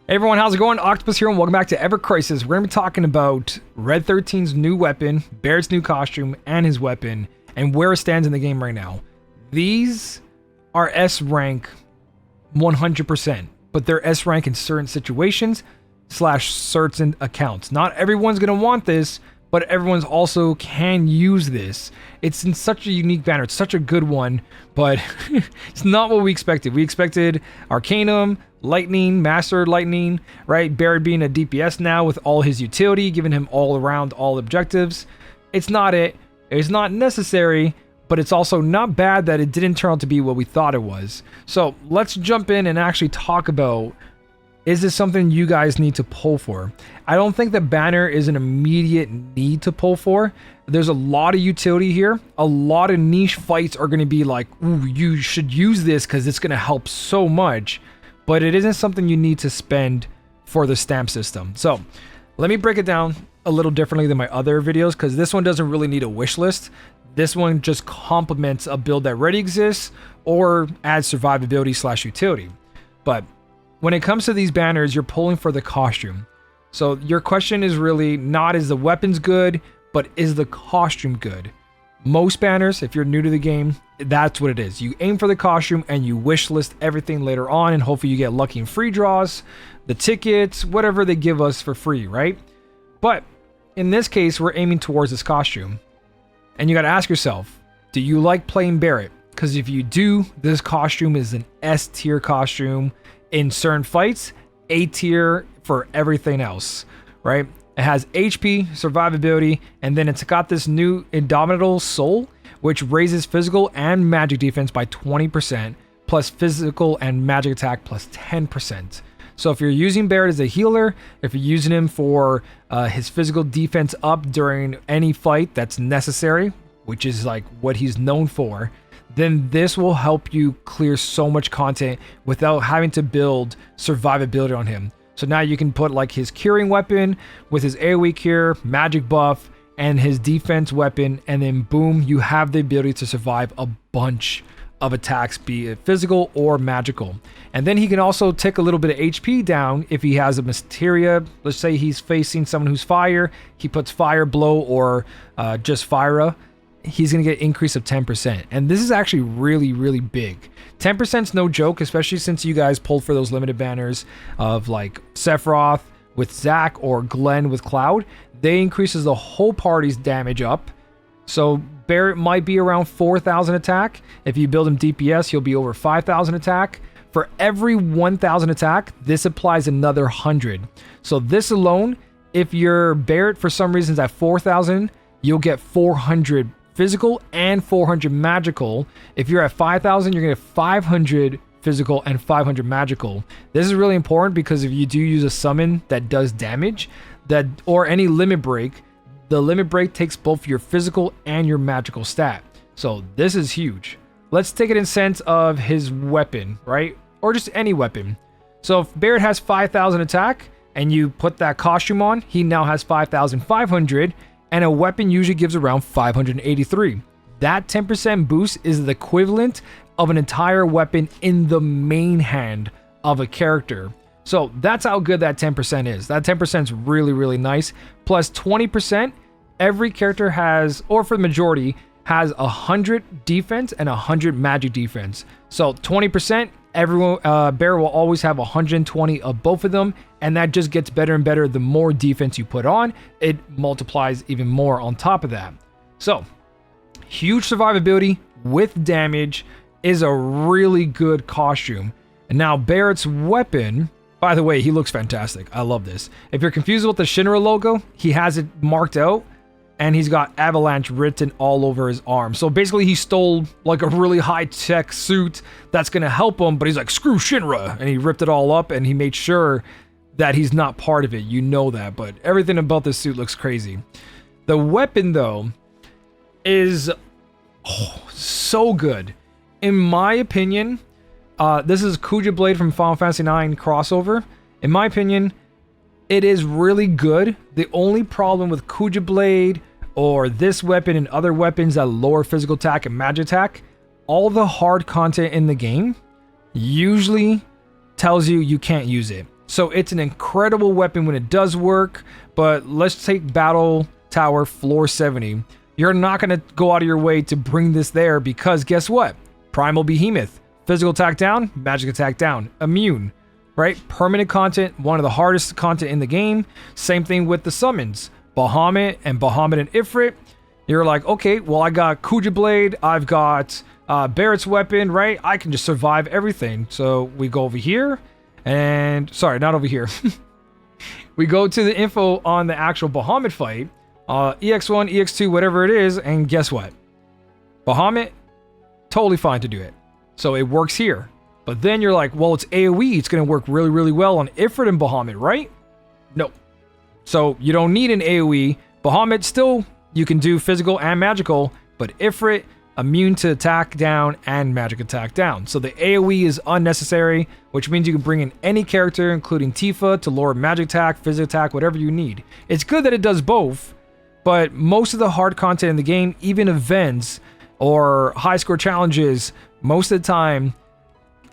Hey everyone, how's it going? Octopus here and welcome back to evercrisis. We're going to be talking about Red XIII's new weapon, Barret's new costume, and his weapon, and where it stands in the game right now. These are S rank 100%, but they're S rank in certain situations / certain accounts. Not everyone's going to want this, but everyone's also can use this. It's in such a unique banner. It's such a good one, but it's not what we expected. We expected Arcanum, Lightning, Master Lightning, right? Barret being a DPS now with all his utility, giving him all around all objectives. It's not it. It's not necessary, but it's also not bad that it didn't turn out to be what we thought it was. So let's jump in and actually talk about, is this something you guys need to pull for? I don't think the banner is an immediate need to pull for. There's a lot of utility here. A lot of niche fights are going to be like, ooh, you should use this because it's going to help so much. But it isn't something you need to spend for the stamp system. So let me break it down a little differently than my other videos, because this one doesn't really need a wish list. This one just complements a build that already exists or adds survivability / utility. But when it comes to these banners, you're pulling for the costume. So your question is really not, is the weapons good, but is the costume good? Most banners, if you're new to the game, that's what it is. You aim for the costume and you wish list everything later on, and hopefully you get lucky in free draws, the tickets, whatever they give us for free, right? But in this case, we're aiming towards this costume. And you got to ask yourself, do you like playing Barret? Because if you do, this costume is an S tier costume in certain fights, A tier for everything else, right? It has HP, survivability, and then it's got this new Indomitable Soul, which raises physical and magic defense by 20%, plus physical and magic attack plus 10%. So if you're using Barret as a healer, if you're using him for his physical defense up during any fight that's necessary, which is like what he's known for, then this will help you clear so much content without having to build survivability on him. So now you can put like his curing weapon with his AoE cure, magic buff, and his defense weapon, and then boom, you have the ability to survive a bunch of attacks, be it physical or magical. And then he can also take a little bit of HP down if he has a materia. Let's say he's facing someone who's fire, he puts fire blow or just fire. He's going to get increase of 10%. And this is actually really, really big. 10% is no joke, especially since you guys pulled for those limited banners of like Sephiroth with Zac or Glenn with Cloud. They increases the whole party's damage up. So Barret might be around 4,000 attack. If you build him DPS, he'll be over 5,000 attack. For every 1,000 attack, this applies another 100. So this alone, if your Barret for some reason is at 4,000, you'll get 400 physical and 400 magical. If you're at 5,000, you're going to get 500 physical and 500 magical. This is really important because if you do use a summon that does damage, that or any limit break, the limit break takes both your physical and your magical stat. So this is huge. Let's take it in sense of his weapon, right? Or just any weapon. So if Barret has 5,000 attack and you put that costume on, he now has 5,500. And a weapon usually gives around 583. That 10% boost is the equivalent of an entire weapon in the main hand of a character. So that's how good that 10% is. That 10% is really, really nice. Plus 20%, every character has, or for the majority, has 100 defense and 100 magic defense. So 20%, everyone, Barret will always have 120 of both of them, and that just gets better and better. The more defense you put on, it multiplies even more on top of that. So huge survivability with damage is a really good costume. And now Barret's weapon, by the way, he looks fantastic. I love this. If you're confused with the Shinra logo, he has it marked out and he's got Avalanche written all over his arm. So basically he stole like a really high-tech suit that's going to help him, but he's like, screw Shinra, and he ripped it all up and he made sure that he's not part of it. You know that, but everything about this suit looks crazy. The weapon though is so good. In my opinion, this is KOA Blade from Final Fantasy IX crossover. In my opinion, it is really good. The only problem with KOA Blade or this weapon and other weapons that lower physical attack and magic attack, all the hard content in the game usually tells you you can't use it. So it's an incredible weapon when it does work, but let's take Battle Tower floor 70. You're not going to go out of your way to bring this there because guess what? Primal Behemoth. Physical attack down, magic attack down. Immune, right? Permanent content, one of the hardest content in the game. Same thing with the summons. Bahamut and Ifrit. You're like, okay, well, I got KOA Blade. I've got Barret's weapon, right? I can just survive everything. So we go over here and... Sorry, not over here. We go to the info on the actual Bahamut fight. EX1, EX2, whatever it is. And guess what? Bahamut, totally fine to do it. So it works here. But then you're like, well, it's AoE. It's going to work really, really well on Ifrit and Bahamut, right? No. So you don't need an AoE. Bahamut still, you can do physical and magical, but Ifrit, immune to attack down and magic attack down. So the AoE is unnecessary, which means you can bring in any character, including Tifa, to lower magic attack, physical attack, whatever you need. It's good that it does both, but most of the hard content in the game, even events or high score challenges, most of the time,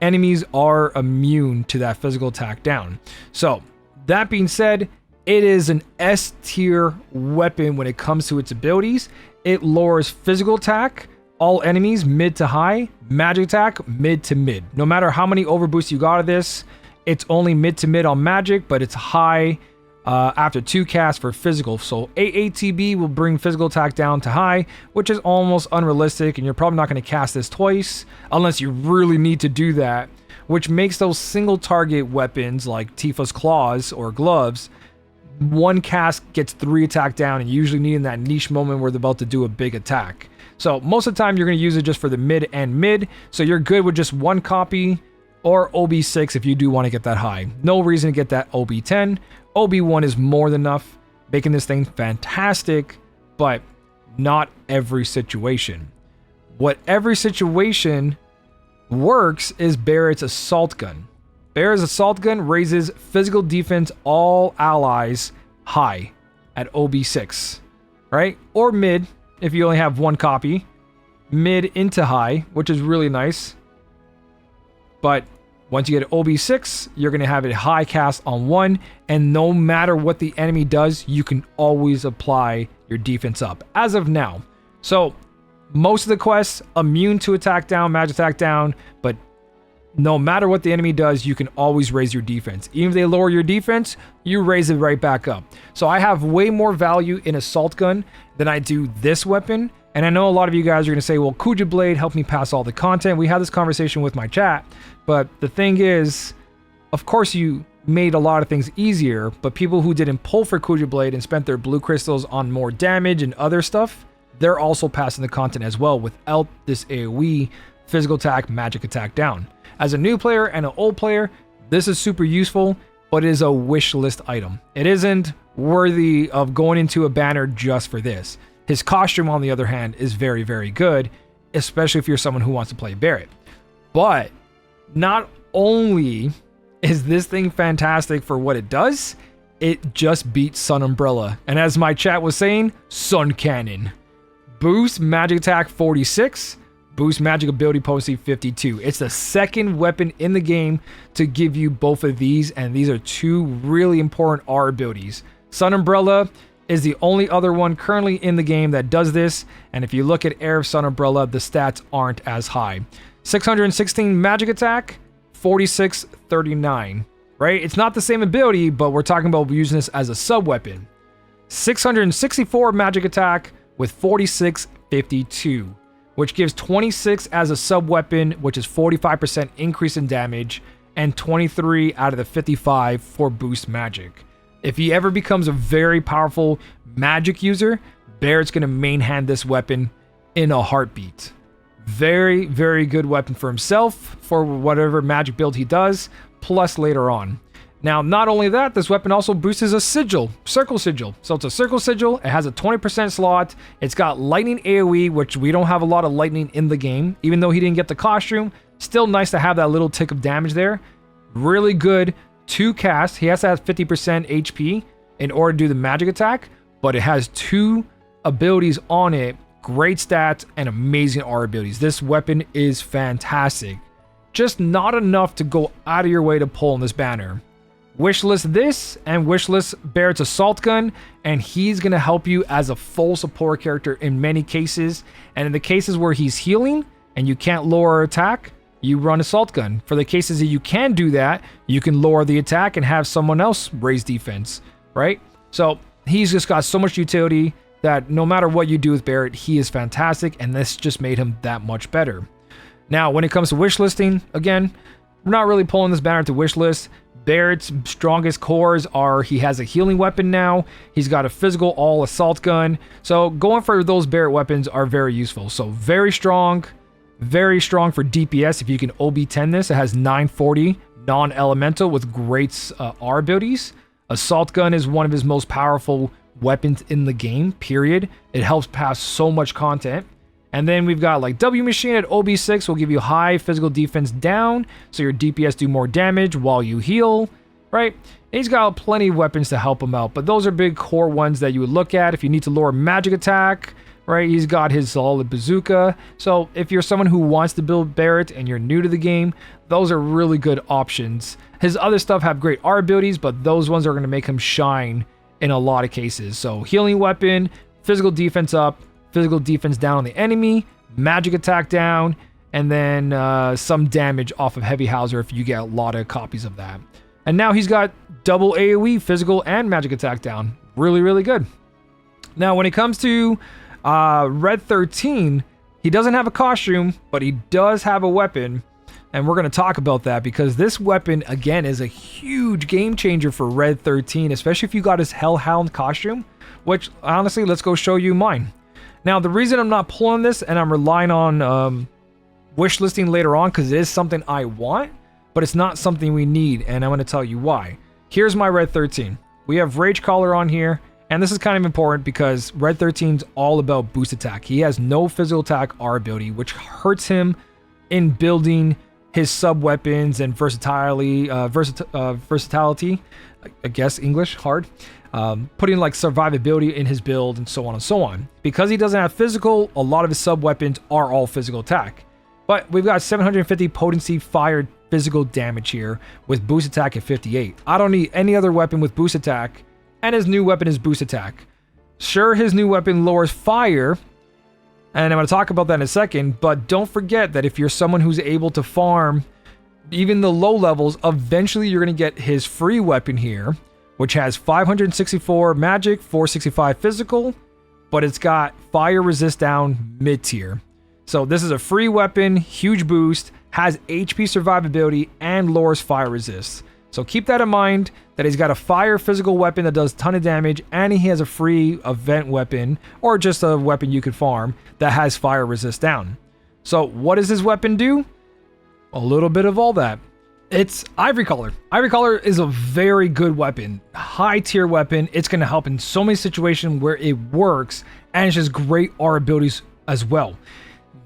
enemies are immune to that physical attack down. So that being said, it is an S tier weapon when it comes to its abilities. It lowers physical attack, all enemies mid to high, magic attack mid to mid. No matter how many overboosts you got of this, it's only mid to mid on magic, but it's high after 2 casts for physical. So AATB will bring physical attack down to high, which is almost unrealistic, and you're probably not going to cast this twice unless you really need to do that, which makes those single target weapons like Tifa's claws or gloves, 1 cast gets 3 attack down, and usually needing that niche moment where they're about to do a big attack. So most of the time you're going to use it just for the mid and mid, so you're good with just 1 copy or OB6 if you do want to get that high. No reason to get that OB10. OB1 is more than enough, making this thing fantastic, but not every situation. What every situation works is Barret's assault gun. Barret's assault gun raises physical defense all allies high at OB6, right? Or mid if you only have 1 copy. Mid into high, which is really nice. But once you get OB6, you're going to have it high cast on 1, and no matter what the enemy does, you can always apply your defense up, as of now. So, most of the quests, immune to attack down, magic attack down, but no matter what the enemy does, you can always raise your defense. Even if they lower your defense, you raise it right back up. So I have way more value in Assault Gun than I do this weapon. And I know a lot of you guys are going to say, well, KOA Blade helped me pass all the content. We had this conversation with my chat. But the thing is, of course you made a lot of things easier, but people who didn't pull for KOA Blade and spent their blue crystals on more damage and other stuff, they're also passing the content as well without this AoE, physical attack, magic attack down. As a new player and an old player, this is super useful, but it is a wish list item. It isn't worthy of going into a banner just for this. His costume, on the other hand, is very, very good, especially if you're someone who wants to play Barret. But not only is this thing fantastic for what it does, it just beats Sun Umbrella. And as my chat was saying, Sun Cannon. Boost magic attack 46, boost magic ability potency 52. It's the second weapon in the game to give you both of these, and these are 2 really important R abilities. Sun Umbrella is the only other one currently in the game that does this, and if you look at Air of Sun Umbrella, the stats aren't as high. 616 magic attack, 4639, right? It's not the same ability, but we're talking about using this as a sub weapon. 664 magic attack with 4652, which gives 26 as a sub weapon, which is 45% increase in damage, and 23 out of the 55 for boost magic. If he ever becomes a very powerful magic user, Barret's going to main hand this weapon in a heartbeat. Very, very good weapon for himself, for whatever magic build he does, plus later on. Now, not only that, this weapon also boosts a sigil, circle sigil. So it's a circle sigil, it has a 20% slot, it's got lightning AoE, which we don't have a lot of lightning in the game. Even though he didn't get the costume, still nice to have that little tick of damage there. Really good to cast. He has to have 50% HP in order to do the magic attack, but it has 2 abilities on it. Great stats and amazing R abilities. This weapon is fantastic. Just not enough to go out of your way to pull in this banner. Wishlist this and wishlist Barret's assault gun, and he's going to help you as a full support character in many cases. And in the cases where he's healing and you can't lower attack, you run assault gun. For the cases that you can do that, you can lower the attack and have someone else raise defense, right? So he's just got so much utility that no matter what you do with Barret, he is fantastic, and this just made him that much better. Now, when it comes to wish listing, again, we're not really pulling this banner to wish list. Barret's strongest cores are he has a healing weapon now, he's got a physical all assault gun, so going for those Barret weapons are very useful. So very strong for DPS. If you can OB10 this, it has 940 non-elemental with great R abilities. Assault gun is one of his most powerful weapons in the game, period. It helps pass so much content. And then we've got like W Machine at OB6 will give you high physical defense down, so your DPS do more damage while you heal, right? And he's got plenty of weapons to help him out, but those are big core ones that you would look at if you need to lower magic attack, right? He's got his solid bazooka. So if you're someone who wants to build Barret and you're new to the game, those are really good options. His other stuff have great R abilities, but those ones are going to make him shine in a lot of cases. So healing weapon, physical defense up, physical defense down on the enemy, magic attack down, and then some damage off of Heavy Hauser if you get a lot of copies of that. And now he's got double AoE, physical and magic attack down. Really, really good. Now, when it comes to Red 13, he doesn't have a costume, but he does have a weapon. And we're going to talk about that because this weapon, again, is a huge game changer for Red 13, especially if you got his Hellhound costume, which, honestly, let's go show you mine. Now, the reason I'm not pulling this and I'm relying on wish listing later on, because it is something I want, but it's not something we need, and I'm going to tell you why. Here's my Red 13. We have Rage Collar on here, and this is kind of important because Red 13's all about boost attack. He has no physical attack R ability, which hurts him in building his sub-weapons and versatility, I guess English, hard. Putting like survivability in his build and so on and so on. Because he doesn't have physical, a lot of his sub-weapons are all physical attack. But we've got 750 potency fired physical damage here with boost attack at 58. I don't need any other weapon with boost attack, and his new weapon is boost attack. Sure, his new weapon lowers fire, and I'm going to talk about that in a second, but don't forget that if you're someone who's able to farm even the low levels, eventually you're going to get his free weapon here, which has 564 magic, 465 physical, but it's got fire resist down mid-tier. So this is a free weapon, huge boost, has HP survivability, and lowers fire resist. So keep that in mind, that he's got a fire physical weapon that does a ton of damage, and he has a free event weapon, or just a weapon you could farm, that has fire resist down. So what does his weapon do? A little bit of all that. It's Ivory Collar. Ivory Collar is a very good weapon, high tier weapon. It's going to help in so many situations where it works, and it's just great R abilities as well.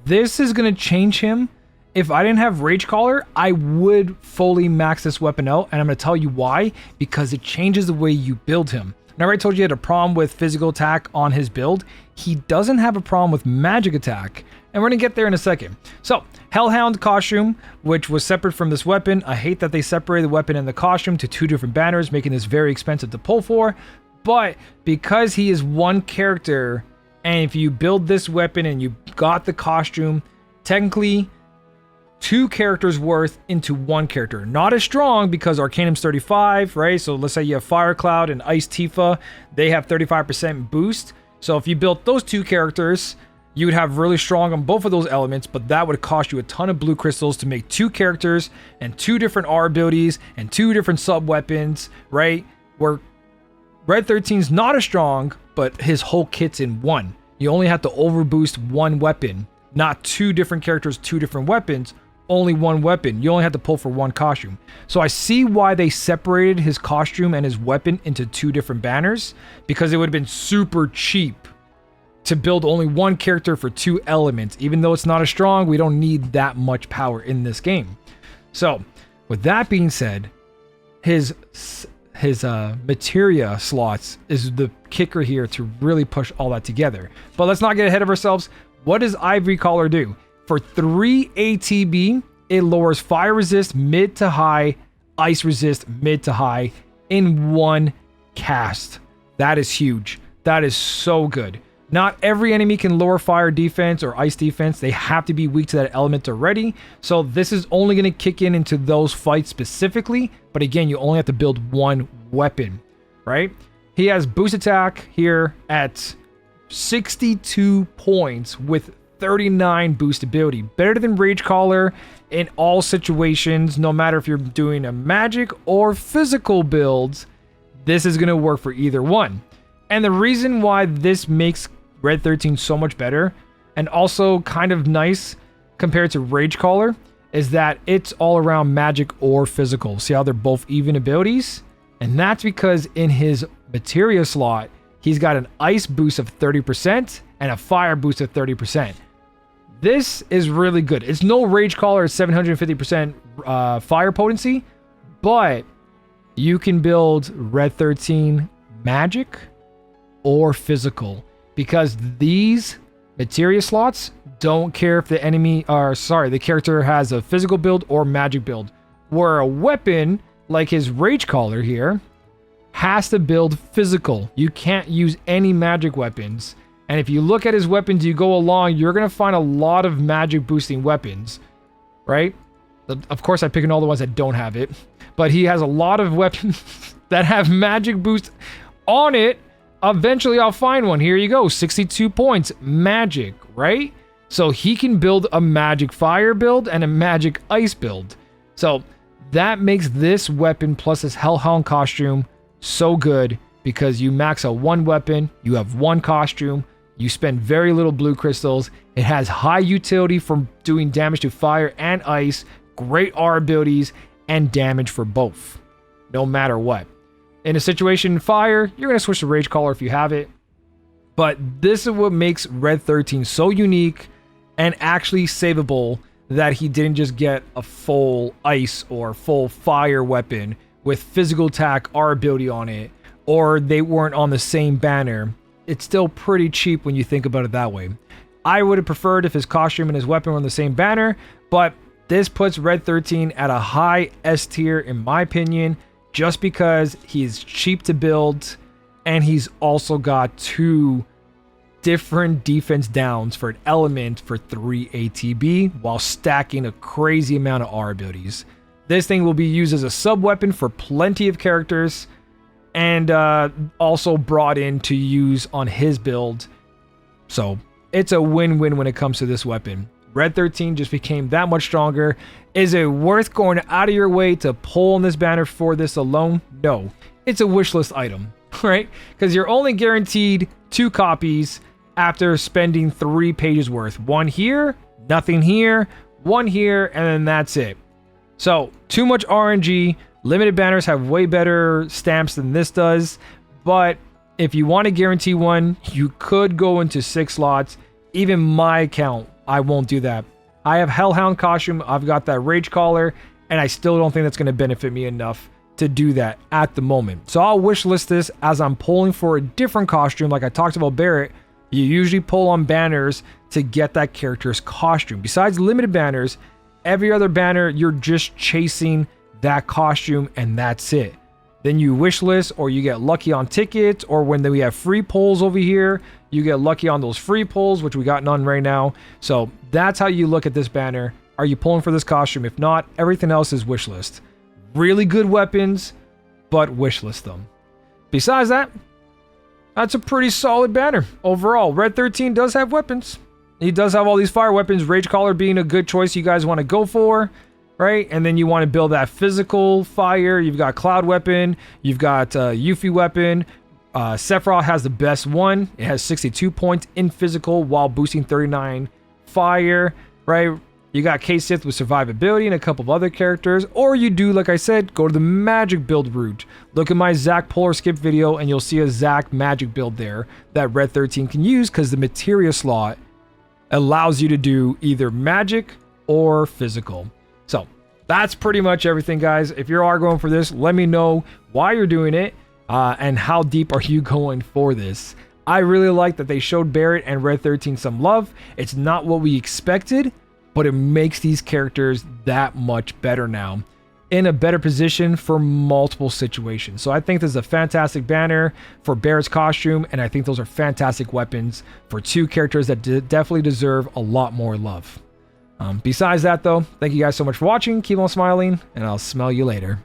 This is going to change him. If I didn't have Rage Collar, I would fully max this weapon out, and I'm going to tell you why, because it changes the way you build him. And I already told you he had a problem with physical attack on his build. He doesn't have a problem with magic attack, and we're going to get there in a second. So, Hellhound costume, which was separate from this weapon. I hate that they separated the weapon and the costume to two different banners, making this very expensive to pull for, but because he is one character, and if you build this weapon and you got the costume, technically 2 characters worth into 1 character. Not as strong because Arcanum's 35, right? So let's say you have Fire Cloud and Ice Tifa. They have 35% boost. So if you built those 2 characters, you would have really strong on both of those elements, but that would cost you a ton of blue crystals to make 2 characters and 2 different R abilities and 2 different sub-weapons, right? Where Red 13's not as strong, but his whole kit's in 1. You only have to overboost 1 weapon, not 2 different characters, 2 different weapons. Only 1 weapon. You only have to pull for 1 costume. So I see why they separated his costume and his weapon into 2 different banners, because it would have been super cheap to build only 1 character for 2 elements. Even though it's not as strong, we don't need that much power in this game. So with that being said, his materia slots is the kicker here to really push all that together. But let's not get ahead of ourselves. What does Ivory Collar do? For 3 ATB, it lowers fire resist mid to high ice resist mid to high in one cast. That is huge. That is so good. Not every enemy can lower fire defense or ice defense. They have to be weak to that element already. So this is only going to kick in into those fights specifically. But again, you only have to build one weapon, right? He has boost attack here at 62 points with 39 boost ability. Better than Rage Collar in all situations, no matter if you're doing a magic or physical builds. This is going to work for either one. And the reason why this makes Red 13 so much better and also kind of nice compared to Rage Collar is that it's all around magic or physical. See how they're both even abilities? And that's because in his materia slot, he's got an ice boost of 30% and a fire boost of 30%. This is really good. It's no Rage Collar at 750% fire potency, but you can build Red 13 magic or physical because these materia slots don't care if the the character has a physical build or magic build, where a weapon like his Rage Collar here has to build physical. You can't use any magic weapons. And if you look at his weapons, you go along, you're going to find a lot of magic boosting weapons, right? Of course, I'm picking all the ones that don't have it, but he has a lot of weapons that have magic boost on it. Eventually, I'll find one. Here you go. 62 points. Magic, right? So he can build a magic fire build and a magic ice build. So that makes this weapon plus his Hellhound costume so good because you max out one weapon, you have one costume, you spend very little blue crystals. It has high utility for doing damage to fire and ice, great R abilities, and damage for both, no matter what. In a situation in fire, you're going to switch to Rage Collar if you have it. But this is what makes Red 13 so unique and actually savable that he didn't just get a full ice or full fire weapon with physical attack R ability on it, or they weren't on the same banner. It's still pretty cheap when you think about it that way. I would have preferred if his costume and his weapon were on the same banner, but this puts Red 13 at a high S tier in my opinion, just because he's cheap to build and he's also got 2 different defense downs for an element for 3 ATB while stacking a crazy amount of R abilities. This thing will be used as a sub weapon for plenty of characters and also brought in to use on his build. So it's a win-win when it comes to this weapon. Red 13 just became that much stronger. Is it worth going out of your way to pull on this banner for this alone? No. It's a wishlist item, right? Because you're only guaranteed 2 copies after spending 3 pages worth. 1 here, nothing here, 1 here, and then that's it. So, too much RNG. Limited banners have way better stamps than this does. But if you want to guarantee one, you could go into 6 slots. Even my account, I won't do that. I have Hellhound costume, I've got that Rage Collar, and I still don't think that's going to benefit me enough to do that at the moment. So I'll wishlist this as I'm pulling for a different costume. Like I talked about Barret, you usually pull on banners to get that character's costume. Besides limited banners, every other banner, you're just chasing that costume and that's it. Then you wishlist or you get lucky on tickets, or when we have free pulls over here, you get lucky on those free pulls, which we got none right now. So that's how you look at this banner. Are you pulling for this costume? If not, everything else is wishlist. Really good weapons, but wishlist them. Besides that, that's a pretty solid banner. Overall, Red 13 does have weapons. He does have all these fire weapons, Rage Collar being a good choice you guys want to go for, right? And then you want to build that physical fire. You've got Cloud Weapon. You've got Yuffie Weapon. Sephiroth has the best one. It has 62 points in physical while boosting 39 fire, right? You got K-Sith with survivability and a couple of other characters. Or you do, like I said, go to the magic build route. Look at my Zac Polar Skip video and you'll see a Zac magic build there that Red 13 can use because the materia slot allows you to do either magic or physical. So that's pretty much everything, guys. If you are going for this, let me know why you're doing it and how deep are you going for this. I really like that they showed Barret and Red 13 some love. It's not what we expected, but it makes these characters that much better now. in a better position for multiple situations. So I think this is a fantastic banner for Barret's costume, and I think those are fantastic weapons for two characters that definitely deserve a lot more love. Besides that though, thank you guys so much for watching. Keep on smiling, and I'll smell you later.